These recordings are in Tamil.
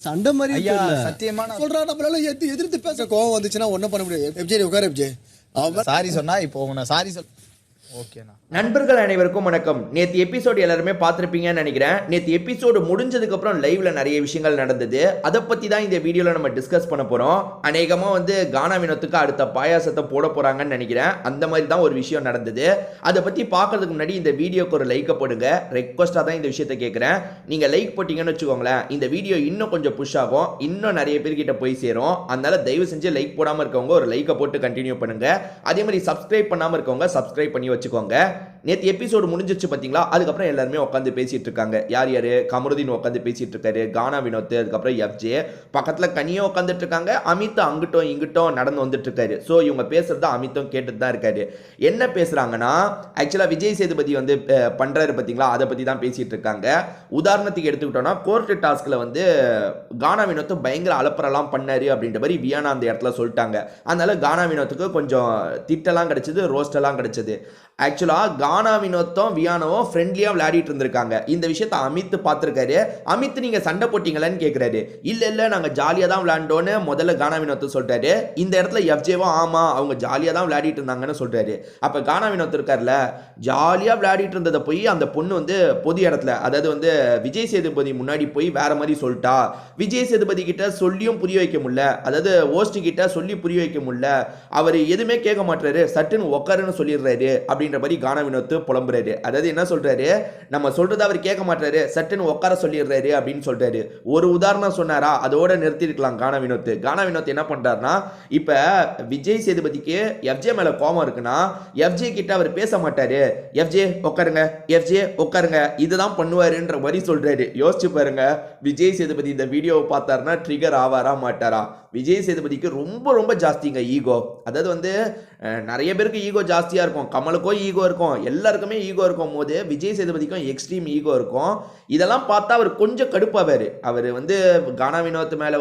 சண்டை மாதிரி ஐயா சத்தியமா சொல்றா நம்மளால எதிர்த்து பேச கோவம் வந்துச்சுன்னா ஒன்றும் பண்ண முடியாது. எப்ஜே உட்கார் எப்ஜே. சாரி சொன்னா இப்போ உன சாரி சொல். ஓகேண்ணா. நண்பர்கள் அனைவருக்கும் வணக்கம். நேற்று எபிசோடு எல்லாருமே பார்த்துருப்பீங்கன்னு நினைக்கிறேன். நேற்று எபிசோடு முடிஞ்சதுக்கப்புறம் லைவ்ல நிறைய விஷயங்கள் நடந்தது. அதை பற்றி தான் இந்த வீடியோவில் நம்ம டிஸ்கஸ் பண்ண போகிறோம். அநேகமாக கானா வினோத்துக்கு அடுத்த பாயாசத்தை போட போகிறாங்கன்னு நினைக்கிறேன். அந்த மாதிரி தான் ஒரு விஷயம் நடந்தது. அதை பற்றி பார்க்கறதுக்கு முன்னாடி இந்த வீடியோக்கு ஒரு லைக்கை போடுங்க. ரெக்வஸ்ட்டாக தான் இந்த விஷயத்தை கேட்குறேன். நீங்கள் லைக் போட்டிங்கன்னு வச்சுக்கோங்களேன், இந்த வீடியோ இன்னும் கொஞ்சம் புஷ் ஆகும், இன்னும் நிறைய பேர்கிட்ட போய் சேரும். அதனால தயவு செஞ்சு லைக் போடாமல் இருக்கவங்க ஒரு லைக்கை போட்டு கண்டினியூ பண்ணுங்க. அதே மாதிரி சப்ஸ்கிரைப் பண்ணாமல் இருக்கவங்க சப்ஸ்கிரைப் பண்ணி வச்சுக்கோங்க. நேற்று எபிசோடு முடிஞ்சிச்சு பார்த்தீங்களா? அதுக்கப்புறம் எல்லாருமே உட்காந்து பேசிட்டு இருக்காங்க. யார் யாரு? கமருதீன் உட்காந்து பேசிட்டு இருக்காரு, கானா வினோத், அதுக்கப்புறம் எஃப்ஜே பக்கத்தில் கனியும் உட்காந்துட்டு இருக்காங்க. அமித் அங்கிட்டும் இங்கிட்டும் நடந்து வந்துட்டு இருக்காரு. ஸோ இவங்க பேசுறத அமித்தும் கேட்டுட்டு தான் இருக்காரு. என்ன பேசுறாங்கன்னா, ஆக்சுவலாக விஜய் சேதுபதி பண்றாரு பார்த்தீங்களா, அதை பற்றி தான் பேசிட்டு இருக்காங்க. உதாரணத்துக்கு எடுத்துக்கிட்டோம்னா, கோர்ட் டாஸ்கில் கானா வினோத் பயங்கர அலப்பறலாம் பண்ணாரு அப்படின்ற மாதிரி வியானா அந்த இடத்துல சொல்லிட்டாங்க. அதனால கானா வினோத்துக்கு கொஞ்சம் திட்டெல்லாம் கிடைச்சது, ரோஸ்டெல்லாம் கிடைச்சது. ஆக்சுவலாக கானா வினோத்தும் வியானவும் ஃப்ரெண்ட்லியாக விளையாடிட்டு இருந்திருக்காங்க. இந்த விஷயத்தை அமித் பார்த்துருக்காரு. அமித் நீங்கள் சண்டை போட்டிங்களேன்னு கேட்குறாரு. இல்லை நாங்கள் ஜாலியாக தான் விளையாண்டோன்னு முதல்ல கானா வினோத் சொல்கிறாரு. இந்த இடத்துல எஃப்ஜேவும் ஆமாம் அவங்க ஜாலியாக தான் விளையாடிட்டு இருந்தாங்கன்னு சொல்கிறாரு. அப்போ கானா வினோத் இருக்கார்ல, ஜாலியாக விளையாடிட்டு இருந்ததை போய் அந்த பொண்ணு பொது இடத்துல, அதாவது விஜய் சேதுபதி முன்னாடி போய் வேற மாதிரி சொல்லிட்டா. விஜய் சேதுபதி கிட்ட சொல்லியும் புரிய வைக்க முடியல, அதாவது ஹோஸ்ட் கிட்ட சொல்லி புரிய வைக்க முடியல. அவர் எதுவுமே கேட்க மாட்டாரு, சட்டுன்னு உக்காருன்னு சொல்லிடுறாரு அப்படின்ற மாதிரி கானா வினோத் புலம்புறாரு. அதாவது என்ன சொல்றாரு, நம்ம சொல்றது அவர் கேட்க மாட்டாரு, சட்டுன்னு உட்கார சொல்லிடுறாரு அப்படின்னு சொல்றாரு. ஒரு உதாரணம் சொன்னாரா, அதோட நிறுத்தி இருக்கலாம் கானா வினோத். கானா வினோத் என்ன பண்றாருன்னா, இப்ப விஜய் சேதுபதிக்கு எஃப்ஜே மேல கோபம் இருக்குன்னா எஃப்ஜே கிட்ட அவர் பேச மாட்டாரு. எஃப்ஜே உட்காருங்க, எஃப்ஜே உட்காருங்க, இதுதான் பண்ணுவாருன்ற மாதிரி சொல்றாரு. யோசிச்சு பாருங்க, விஜய் சேதுபதி இந்த வீடியோவை பார்த்தாருன்னா ட்ரிகர் ஆவாரா மாட்டாரா? விஜய் சேதுபதிக்கு ரொம்ப ரொம்ப ஜாஸ்திங்க ஈகோ. அதாவது நிறைய பேருக்கு ஈகோ ஜாஸ்தியாக இருக்கும். கமலுக்கும் ஈகோ இருக்கும், எல்லாருக்குமே ஈகோ இருக்கும் போது விஜய் சேதுபதிக்கும் எக்ஸ்ட்ரீம் ஈகோ இருக்கும். இதெல்லாம் பார்த்தா அவர் கொஞ்சம் கடுப்பாவார். அவர் கானா வினோத் மேலே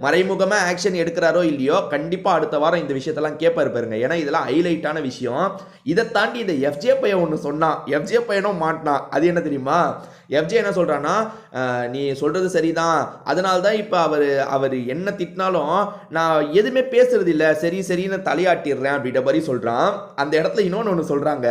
மறைமுகமாக ஆக்ஷன் எடுக்கிறாரோ இல்லையோ, கண்டிப்பாக அடுத்த வாரம் இந்த விஷயத்தெல்லாம் கேட்பாரு பாருங்க. ஏன்னா இதெல்லாம் ஹைலைட்டான விஷயம். இதை தாண்டி இந்த எஃப்ஜே பையன் ஒன்று சொன்னான், எஃப்ஜே பையனும் மாட்டினான். அது என்ன தெரியுமா? எஃப்ஜே என்ன சொல்றான்னா, நீ சொல்றது சரிதான், அதனால தான் இப்போ அவர் என்ன திட்டினாலும் நான் எதுவுமே பேசுறது இல்லை, சரின்னு தலையாட்டிடுறேன் அப்படின்ற மாதிரி சொல்றான். அந்த இடத்துல இன்னொன்று ஒன்று சொல்றாங்க.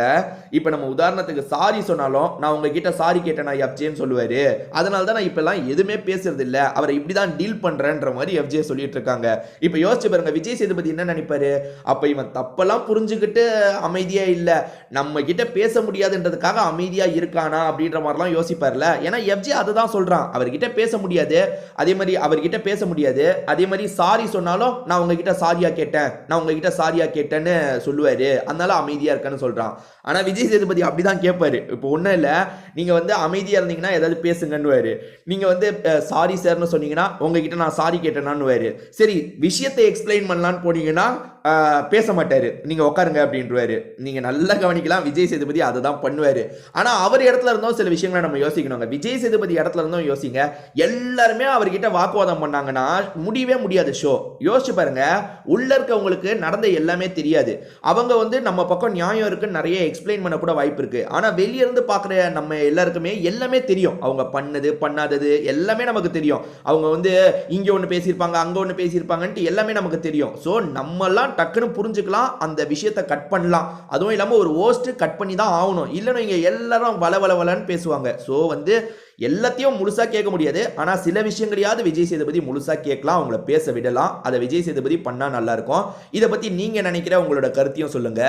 இப்போ நம்ம உதாரணத்துக்கு சாரி சொன்னாலும் நான் உங்ககிட்ட சாரி கேட்டேன் நான் எஃப்ஜேன்னு சொல்லுவாரு. அதனால தான் நான் இப்பெல்லாம் எதுவுமே பேசுறது இல்லை, அவரை இப்படி தான் டீல் பண்றேன்ற மாதிரி எஃப்ஜே சொல்லிட்டு இருக்காங்க. இப்போ யோசிச்சு பாருங்க, விஜய் சேதுபதி என்ன நினைப்பாரு? அப்போ இவன் தப்பெல்லாம் புரிஞ்சுக்கிட்டு அமைதியா இல்லை, நம்ம கிட்ட பேச முடியாதுன்றதுக்காக அமைதியா இருக்கானா அப்படின்ற மாதிரிலாம் யோசிப்பார்ல. ஏன்னா எஃப்ஜே அதுதான் சொல்றான், அவர்கிட்ட பேச முடியாது, அதே மாதிரி அவர்கிட்ட பேச முடியாது, அதே மாதிரி சாரி சொன்னாலும் நான் உங்ககிட்ட சாரியா கேட்டேன்னு சொல்லுவாரு, அதனால அமைதியா இருக்கேன்னு சொல்றான். ஆனா விஜய் சேதுபதி அப்படிதான் கேட்பாரு. இப்போ ஒன்றும் இல்லை, நீங்க அமைதியா இருந்தீங்கன்னா ஏதாவது பேசுங்கன்னு, நீங்க சாரி சார்னு சொன்னீங்கன்னா உங்ககிட்ட நான் சாரி கேட்டேனான்னு, சரி விஷயத்தை எக்ஸ்பிளைன் பண்ணலான்னு போனீங்கன்னா பேச மாட்டாரு, நீங்க உட்காருங்க அப்படின்றாரு. நீங்க நல்லா கவனிக்கலாம், விஜய் சேதுபதி அதை தான் பண்ணுவாரு. ஆனா அவர் இடத்துல இருந்தோம் சில விஷயங்களை நம்ம யோசிக்கணுங்க. விஜய் சேதுபதி இடத்துல இருந்தோம் யோசிங்க, எல்லாருமே அவர்கிட்ட வாக்குவாதம் பண்ணாங்கன்னா முடியவே முடியாது ஷோ. யோசிச்சு பாருங்க, உள்ள இருக்கவங்களுக்கு நடந்த எல்லாமே தெரியாது. அவங்க நம்ம பக்கம் நியாயம் இருக்குன்னு நிறைய எக்ஸ்பிளைன் பண்ண கூட வாய்ப்பு இருக்கு. ஆனா வெளியே இருந்து பார்க்குற நம்ம எல்லாருக்குமே எல்லாமே தெரியும். அவங்க பண்ணது பண்ணாதது எல்லாமே நமக்கு தெரியும். அவங்க இங்க ஒன்று பேசியிருப்பாங்க, அங்க ஒன்று பேசியிருப்பாங்கன்ட்டு எல்லாமே நமக்கு தெரியும். ஸோ நம்மெல்லாம் டக்குன்னு புரிஞ்சுக்கலாம், அந்த விஷயத்தை கட் பண்ணலாம். அதுவும் இல்லாமல் ஒரு ஹோஸ்ட் கட் பண்ணி தான் ஆகணும், இல்லைன்னு இங்கே எல்லாரும் வளன்னு பேசுவாங்க. ஸோ எல்லாத்தையும் முழுசா கேட்க முடியாது. ஆனால் சில விஷயங்களையாவது விஜய் சேதுபதி முழுசா கேட்கலாம், அவங்கள பேச விடலாம். அதை விஜய் சேதுபதி பண்ணா நல்லா இருக்கும். இதை பற்றி நீங்க நினைக்கிற உங்களோட கருத்தையும் சொல்லுங்க.